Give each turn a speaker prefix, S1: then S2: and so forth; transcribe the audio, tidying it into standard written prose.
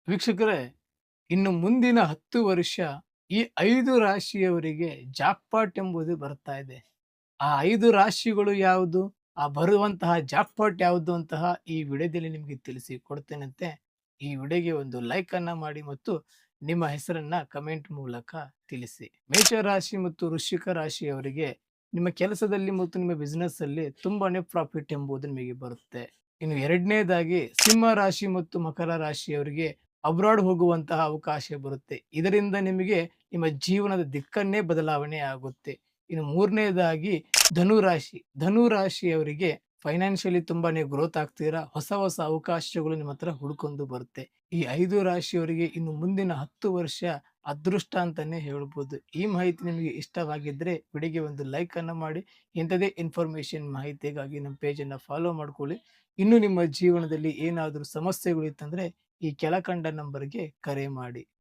S1: ವೀಕ್ಷಕರೇ, ಇನ್ನು ಮುಂದಿನ 10 ವರ್ಷ ಈ 5 ರಾಶಿಯವರಿಗೆ ಜಾಕ್ಪಾಟ್ ಎಂಬುದು ಬರ್ತಾ ಇದೆ. ಆ 5 ರಾಶಿಗಳು ಯಾವುದು? ಆ ಬರುವಂತಹ ಜಾಕ್ಪಾಟ್ ಯಾವುದು ಅಂತಹ ಈ ವಿಡಿಯೋದಲ್ಲಿ ನಿಮಗೆ ತಿಳಿಸಿ ಕೊಡ್ತೇನಂತೆ. ಈ ವಿಡಿಯೋಗೆ ಒಂದು ಲೈಕ್ ಅನ್ನ ಮಾಡಿ ಮತ್ತು ನಿಮ್ಮ ಹೆಸರನ್ನ ಕಮೆಂಟ್ ಮೂಲಕ ತಿಳಿಸಿ. ಮೇಷರಾಶಿ ಮತ್ತು ವೃಶ್ಚಿಕ ರಾಶಿಯವರಿಗೆ ನಿಮ್ಮ ಕೆಲಸದಲ್ಲಿ ಮತ್ತು ನಿಮ್ಮ ಬಿಸ್ನೆಸ್ ಅಲ್ಲಿ ತುಂಬಾನೇ ಪ್ರಾಫಿಟ್ ಎಂಬುದು ನಿಮಗೆ ಬರುತ್ತೆ. ಇನ್ನು ಎರಡನೇದಾಗಿ ಸಿಂಹ ರಾಶಿ ಮತ್ತು ಮಕರ ರಾಶಿಯವರಿಗೆ ಅಬ್ರಾಡ್ ಹೋಗುವಂತಹ ಅವಕಾಶ ಬರುತ್ತೆ. ಇದರಿಂದ ನಿಮಗೆ ನಿಮ್ಮ ಜೀವನದ ದಿಕ್ಕನ್ನೇ ಬದಲಾವಣೆ ಆಗುತ್ತೆ. ಇನ್ನು ಮೂರನೇದಾಗಿ ಧನುರಾಶಿ. ಧನುರಾಶಿಯವರಿಗೆ ಫೈನಾನ್ಷಿಯಲಿ ತುಂಬಾನೇ ಗ್ರೋತ್ ಆಗ್ತೀರಾ. ಹೊಸ ಹೊಸ ಅವಕಾಶಗಳು ನಿಮ್ಮ ಹತ್ರ ಹುಡ್ಕೊಂಡು ಬರುತ್ತೆ. ಈ 5 ರಾಶಿಯವರಿಗೆ ಇನ್ನು ಮುಂದಿನ 10 ವರ್ಷ ಅದೃಷ್ಟ ಅಂತಾನೆ ಹೇಳ್ಬೋದು. ಈ ಮಾಹಿತಿ ನಿಮಗೆ ಇಷ್ಟವಾಗಿದ್ರೆ ವಿಡಿಯೋಗೆ ಒಂದು ಲೈಕ್ ಅನ್ನ ಮಾಡಿ. ಇಂಥದೇ ಇನ್ಫಾರ್ಮೇಶನ್ ಮಾಹಿತಿಗಾಗಿ ನಮ್ಮ ಪೇಜ್ ಅನ್ನ ಫಾಲೋ ಮಾಡ್ಕೊಳ್ಳಿ. ಇನ್ನು ನಿಮ್ಮ ಜೀವನದಲ್ಲಿ ಏನಾದರೂ ಸಮಸ್ಯೆಗಳು ಇತ್ತಂದ್ರೆ ಈ ಕೆಳಕಂಡ ನಂಬರ್‌ಗೆ ಕರೆ ಮಾಡಿ.